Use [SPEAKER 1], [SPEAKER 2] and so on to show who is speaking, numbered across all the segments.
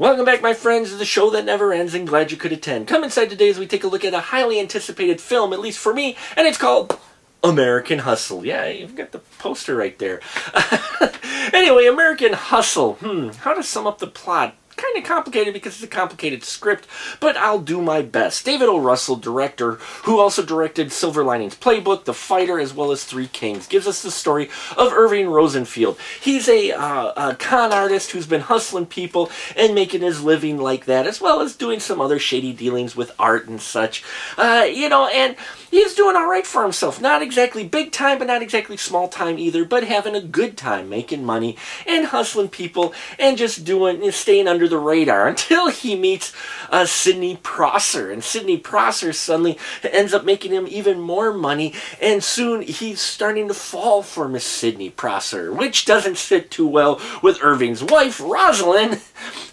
[SPEAKER 1] Welcome back, my friends, to the show that never ends, and glad you could attend. Come inside today as we take a look at a highly anticipated film, at least for me, and it's called American Hustle. Yeah, you've got the poster right there. Anyway, American Hustle. How to sum up the plot? Kind of complicated because it's a complicated script, but I'll do my best. David O. Russell, director, who also directed Silver Linings Playbook, The Fighter, as well as Three Kings, gives us the story of Irving Rosenfield. He's a con artist who's been hustling people and making his living like that, as well as doing some other shady dealings with art and such. And he's doing all right for himself. Not exactly big time, but not exactly small time either, but having a good time making money and hustling people and just staying under the radar until he meets Sidney Prosser. And Sidney Prosser suddenly ends up making him even more money, and soon he's starting to fall for Miss Sidney Prosser, which doesn't sit too well with Irving's wife, Rosalind.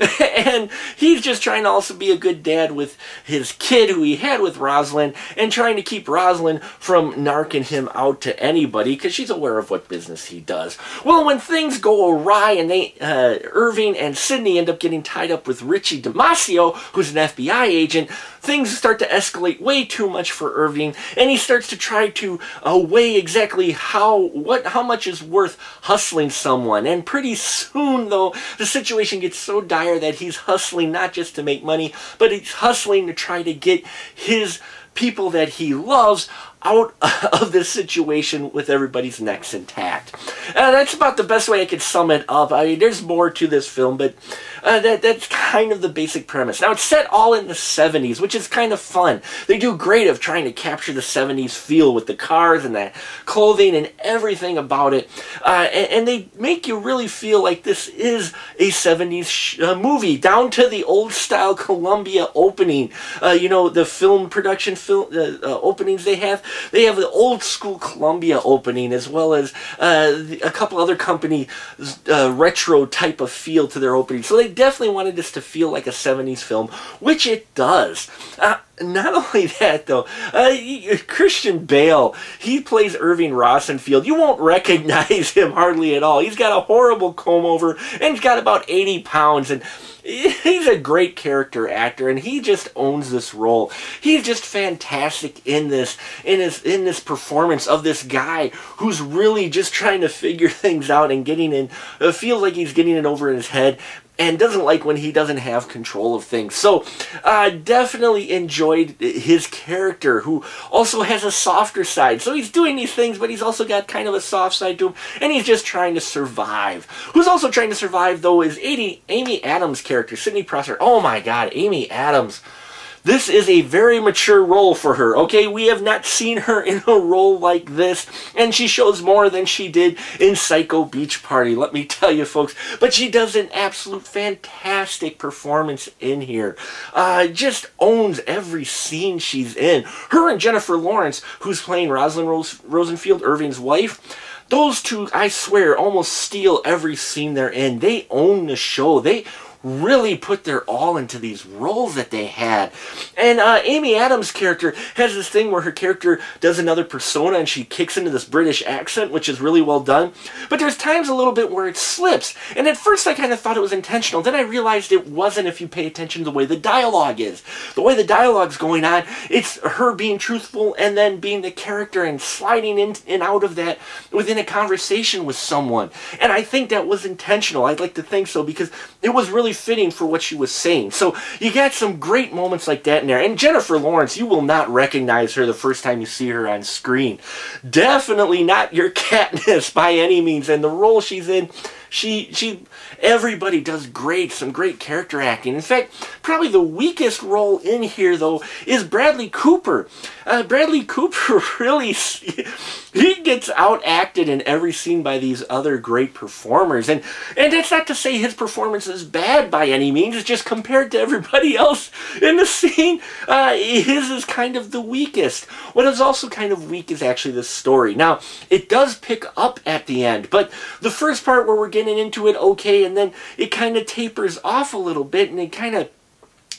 [SPEAKER 1] And he's just trying to also be a good dad with his kid who he had with Rosalind, and trying to keep Rosalind from narking him out to anybody because she's aware of what business he does. Well, when things go awry and Irving and Sidney end up getting tied up with Richie Damasio, who's an FBI agent, things start to escalate way too much for Irving, and he starts to try to weigh exactly how much is worth hustling someone. And pretty soon, though, the situation gets so dire that he's hustling not just to make money, but he's hustling to try to get his people that he loves out of this situation with everybody's necks intact. That's about the best way I could sum it up. I mean, there's more to this film, but that's kind of the basic premise. Now, it's set all in the 70s, which is kind of fun. They do great of trying to capture the 70s feel with the cars and the clothing and everything about it. And they make you really feel like this is a 70s movie, down to the old-style Columbia opening. The film production openings they have. They have the old school Columbia opening, as well as a couple other company retro type of feel to their opening. So they definitely wanted this to feel like a 70s film, which it does. Not only that, though, Christian Bale, he plays Irving Rosenfield. You won't recognize him hardly at all. He's got a horrible comb over, and he's got about 80 pounds, and he's a great character actor, and he just owns this role. He's just fantastic in this performance of this guy who's really just trying to figure things out and getting in. Feels like he's getting it over his head, and doesn't like when he doesn't have control of things. So, definitely enjoyed his character, who also has a softer side. So he's doing these things, but he's also got kind of a soft side to him, and he's just trying to survive. Who's also trying to survive, though, is Amy Adams' character, Sidney Prosser. Oh my God, Amy Adams. This is a very mature role for her, okay? We have not seen her in a role like this, and she shows more than she did in Psycho Beach Party, let me tell you, folks. But she does an absolute fantastic performance in here. Just owns every scene she's in. Her and Jennifer Lawrence, who's playing Rosalind Rosenfield, Irving's wife, those two, I swear, almost steal every scene they're in. They own the show. They really put their all into these roles that they had. And Amy Adams' character has this thing where her character does another persona and she kicks into this British accent, which is really well done. But there's times a little bit where it slips. And at first I kind of thought it was intentional. Then I realized it wasn't if you pay attention to the way the dialogue is. The way the dialogue's going on, it's her being truthful and then being the character and sliding in and out of that within a conversation with someone. And I think that was intentional. I'd like to think so, because it was really fitting for what she was saying. So you got some great moments like that in there. And Jennifer Lawrence, you will not recognize her the first time you see her on screen. Definitely not your Katniss by any means. And the role she's in, everybody does great, some great character acting. In fact, probably the weakest role in here, though, is Bradley Cooper. Bradley Cooper really, he gets out-acted in every scene by these other great performers. And that's not to say his performance is bad by any means. It's just compared to everybody else in the scene, his is kind of the weakest. What is also kind of weak is actually the story. Now, it does pick up at the end, but the first part where we're getting into it okay, and then it kind of tapers off a little bit, and it kind of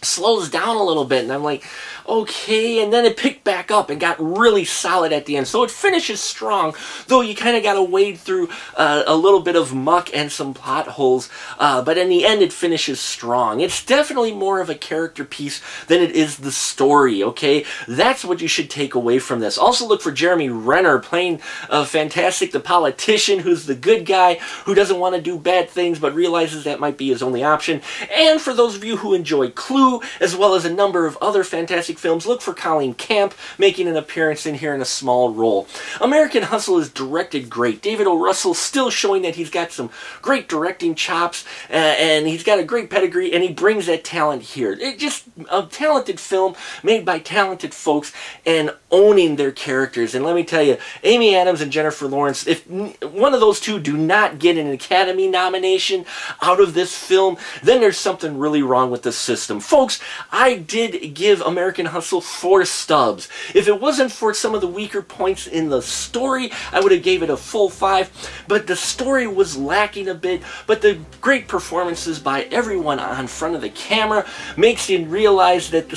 [SPEAKER 1] slows down a little bit, and I'm like, okay, and then it picked back up and got really solid at the end. So it finishes strong, though you kind of got to wade through a little bit of muck and some plot holes, but in the end it finishes strong. It's definitely more of a character piece than it is the story, okay? That's what you should take away from this. Also look for Jeremy Renner playing Fantastic the politician, who's the good guy, who doesn't want to do bad things but realizes that might be his only option. And for those of you who enjoy Clue, as well as a number of other Fantastic films, look for Colleen Camp making an appearance in here in a small role. American Hustle is directed great. David O. Russell still showing that he's got some great directing chops, and he's got a great pedigree, and he brings that talent here. It's just a talented film made by talented folks and owning their characters. And let me tell you, Amy Adams and Jennifer Lawrence, if one of those two do not get an Academy nomination out of this film, then there's something really wrong with the system. Folks, I did give American Hustle 4 stubs. If it wasn't for some of the weaker points in the story, I would have gave it a full 5, but the story was lacking a bit, but the great performances by everyone on front of the camera makes you realize that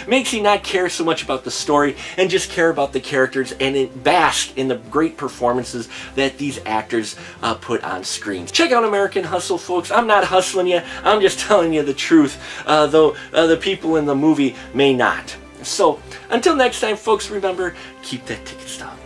[SPEAKER 1] makes you not care so much about the story and just care about the characters, and bask in the great performances that these actors put on screen. Check out American Hustle, folks. I'm not hustling you, I'm just telling you the truth, though the people in the movie may not. So, until next time, folks, remember, keep that ticket stub.